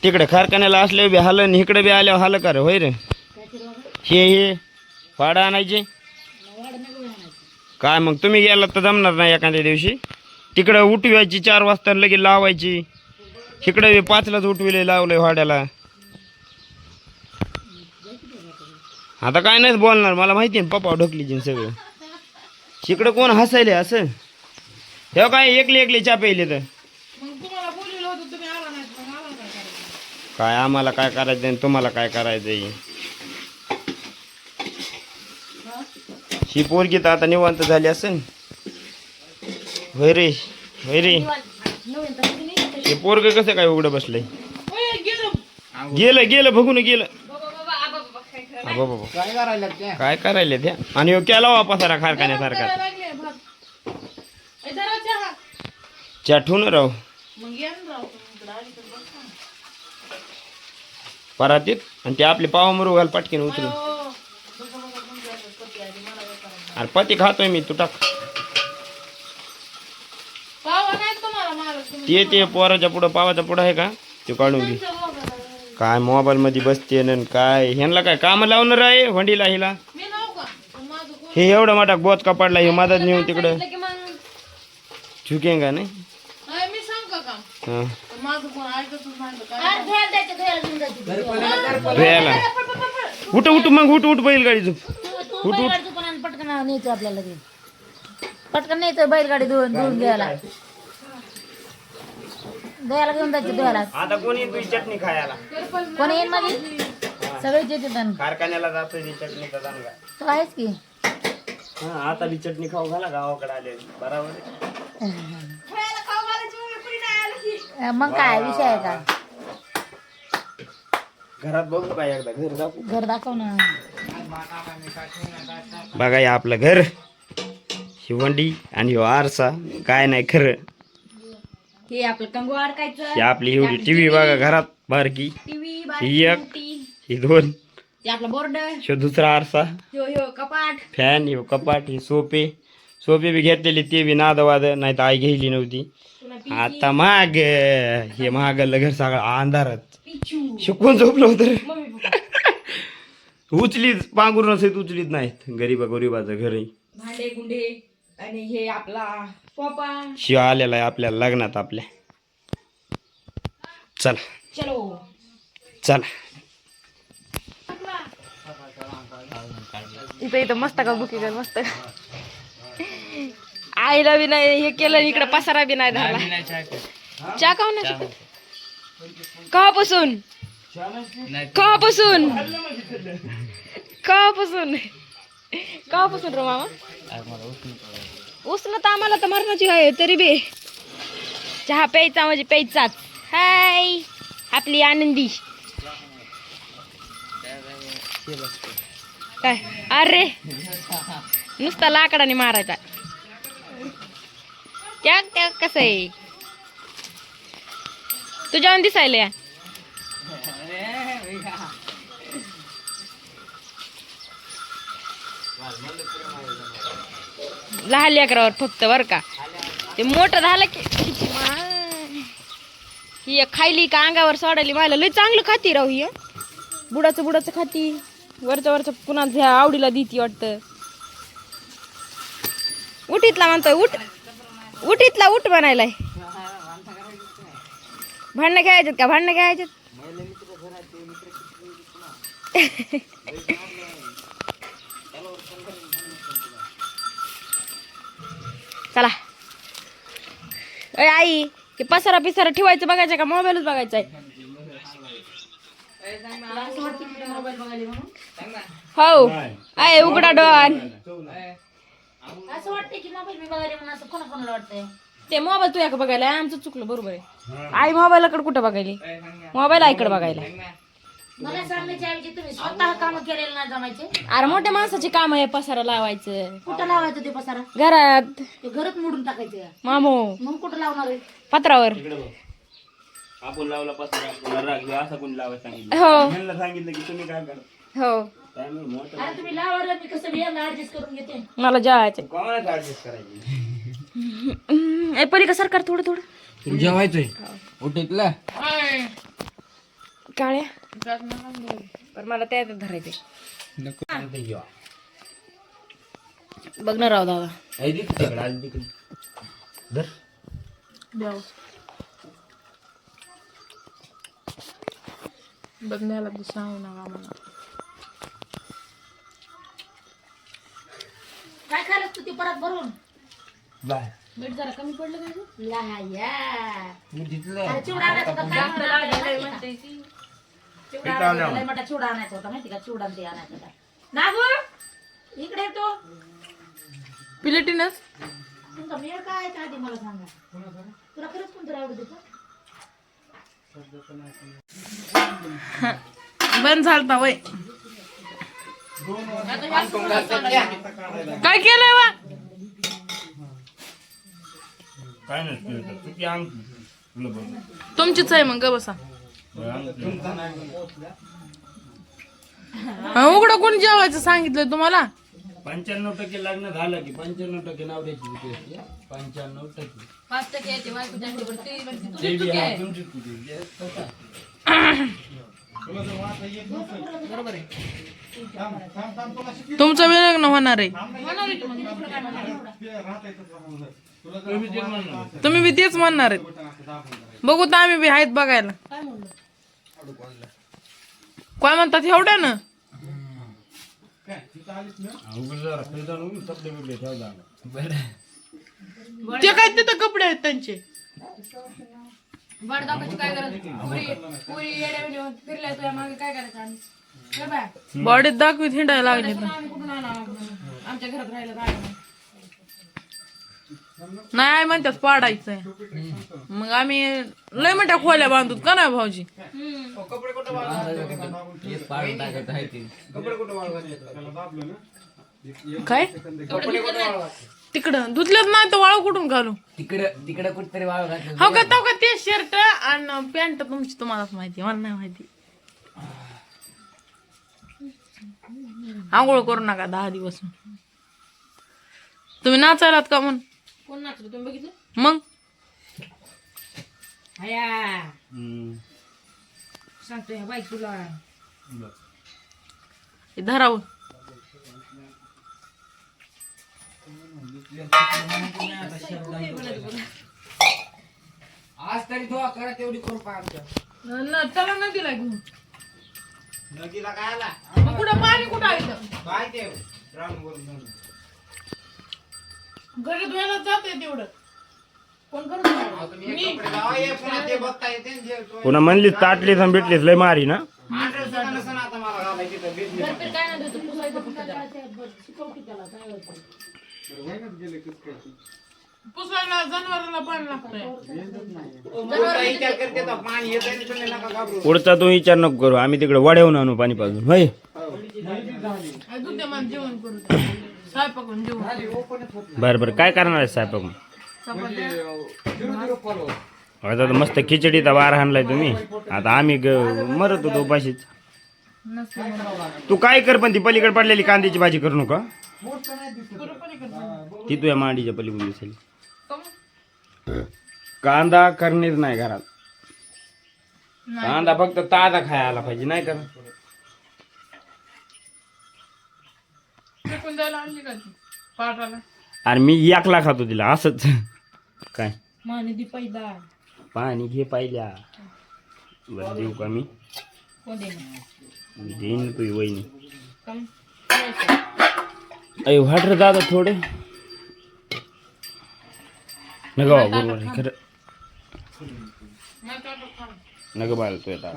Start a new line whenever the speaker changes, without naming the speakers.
तिकडे कारखान्याला असले बी हाल आणि इकडे बी आल्यावर हाल कर होय रे. हे फाडा आणायचे काय मग तुम्ही गेलात तर जमणार नाही एखाद्या दिवशी. तिकडं उठवायची 4 वाजता लगेच लावायची. इकडे 5लाच उठविले लावले वाड्याला. आता काय नाही बोलणार मला माहिती आहे पप्पा ढकलीची सगळं. इकडं कोण हसायले असं हे काय एकले चहा प्यायले तर काय आम्हाला काय करायचं आणि तुम्हाला काय करायचंय. ही पोरगी तर आता निवांत झाली असेल होय रे होय रे. हे पोरग कसं काय उघडं बसलंय. गेलं बघून गेलं. काय करायला त्या आणि केला वापस कारखान्यासारखा चाठून राव परातीत आणि ते आपले पाव मरू पटकीन उचलून. अरे पती खातोय मी तू टाक. ते पोराच्या पुढं पावाच्या पुढं आहे का ते काढून घे. काय मोबाईल मध्ये बसते न काय ह्यांना काय काम लावणार आहे वंडीला हिला. हे एवढं मोठा बोच कपाडला हे मदत नेऊन तिकडं झुकेंगा नाही. धुयाला उठ मग बैलगाडी झोप उठ
पटकन न्यायचं आपल्याला ते पटकन न्यायचं बैलगाडी धुवून द्यायला घेऊन जायचं धुवायला.
आता कोणी तुझी चटणी खायला
कोणी येईन माझी सगळे जेते
कारखान्याला जातोय चटणीचा दांगा
तू आहेस की.
आता बी चटणी खाऊ घाला गावाकडे आले बरोबर.
मग काय विषय आहे का.
घरात बघू काय एकदा घर
दाखव ना.
बघा या आपलं घर शिवंडी आणि आरसा काय नाही खरं.
हे आपलं कंगू अडकायचं.
ही आपली एवढी टीव्ही बघा घरात बारकी. ही एक ही 2
आपला बोर्ड
शो दुसरा आरसा
कपाट
फॅन हे कपाट हे सोपे बी घेतलेले ते बी नादवाद नाही तर आई घ्यायली नव्हती. आता महाग हे महागलं घर सगळं अंधारात शिकवून झोपलं होतं. उचलीत पांघरून असेल उचलीत नाहीत. गरीबाचं घर आहे.
भांडे गुंडे आणि हे आपला पोपा
शिव आलेला आहे आपल्या लग्नात आपल्या. चला
इथं मस्त का बुकी कर मस्त. आईला बी नाही हे केलं इकडे पसारा बी नाही झाला. चहा खाऊ ना कवापासून रो मामा उचल तर आम्हाला तर मरणाची आहे तरी बी चहा प्यायचा म्हणजे प्यायचाच. हाय आपली आनंदी काय अरे नुसता लाकडाने मारायचा. त्या कसं आहे तुझ्यावर दिसायला. लहान लेकरावर फक्त बर का. ते मोठं झालं की ही खायली का अंगावर सोडायली मला लय चांगलं खाती राहू. ही बुडाचं खाती वरचं कुणाला आवडीला देती वाटतं. उठीतला म्हणतोय उठीतला उठ बनायलाय. भांडणं खेळायच्यात का भांडणं खेळायच्यात. चला आई ते पसारा ठेवायचं बघायचं का मोबाईलच बघायचा आहे. हो आहे उघडा डोन. असं वाटतंय की मोबाईल मी बघायला म्हणून असं कोणाला वाटतंय. ते मोबाईल तुझ्या बघायला आमचं चुकलं बरोबर आहे. आई मोबाईलकडे कुठं बघायली मोबाईल आईकडे बघायला. मला सांगायचे ऐवजी तुम्ही स्वतः काम केलेलं नाही जमायचे. अरे मोठ्या माणसाचे काम आहे पसारा लावायचं. कुठं लावायचं ते पसारा घरात मोडून टाकायचं मामो. मग कुठं लावणार आहे पत्रावर.
आपण लावला पसारा असं कोणी लावायला सांगितलं.
हो
सांगितलं की तुम्ही काय करा.
हो
अरे
तुम्ही लावायला मी कसं ऍडजस्ट करून घेते. मला जेवायचं
कोणाला ऍडजस्ट करायची.
पलीकडे सरकार थोडं
जेवायचंय उठीतलं
काळ्या पण मला त्या धरायचे बघ ना राव दादा बघण्याला सांगू नका मला काय खायला तू ते परत भरून मीठ जरा कमी पडलं काय चिवडा आणायचा होता चिवडा आणायचा होता माहिती का चिवडा ते आणायचा होता नागू इकडे तो पिलेटीनच तुमचा मेळ काय आहे आधी मला सांगा तुला खरंच कोणतं आवडत होतं बंद झालता वय काय केलंय वा
काय नसतं
तुमचीच आहे मग बसा उघडं कोणी जेवायचं सांगितलं तुम्हाला
95% लग्न झालं की 95% नवऱ्याची भीती असते 95%
5% येते बायको जास्त पडते
जे बी आहे तुमचीच भीती आहे.
बरोबर आहे तुमचं बी लग्न होणार आहे तुम्ही बी तेच म्हणणार आहेत बघू तर आम्ही बी आहेत बघायला काय म्हणतात एवढ्या ना ते काय तिथं कपडे आहेत त्यांचे बॉडीत दाखवीत हिंडायला लागले आमच्या घरात राहिलं नाही म्हणतात पाडायचंय मग आम्ही लय मोठ्या खोल्या बांधतो का नाही भाऊजी काय तिकडं धुतलेच नाही तर वाळू कुठून घालू
तिकडे कुठतरी वाळू घातलं
हो का तो का ते शर्ट आणि पॅन्ट तुमची तुम्हालाच माहिती मला नाही माहिती आंघोळ करू नका 10 दिवस तुम्ही नाचायलात का म्हण कोण नाचलं तुम्ही बघितलं मग सांगतो ह्या बाईक तुला धरावं
आज तरी धुवा करा तेवढी करू
त्याला न दिलाय घेऊन मग कुठं पाणी कुठं आलं घरी धुवायला जाते तेवढं कोण करत
पुन्हा म्हणलीच ताटलीच आणि भेटलीच लय मारी ना
पुसायला जनावराला पाणी लागतंय
पुढचा तो विचार नको करू आम्ही तिकडे वड्याहून आणू पाणी पाजून होय
जेवण करू स्वयंपाक जेवण
बरं बरं काय करणार आहे साहेब आता तर मस्त खिचडीचा वार आणलाय तुम्ही आता आम्ही मरत होतो उपाशीच तू काय कर पण ती पलीकडे पडलेली कांद्याची भाजी करू नका ती तुझ्या मांडीच्या पलीकडून दिसेल कांदा करणेच नाही घरात कांदा फक्त ताजा खायला पाहिजे नाही का अरे मी 1 लाख खातो तिला असंच काय पाणी घे पाहिल्या बरं देऊ का मी देईन तुझी वहिनी अय वाट रे दादा थोडे नका बरोबर आहे खरं नका बाळ तू आता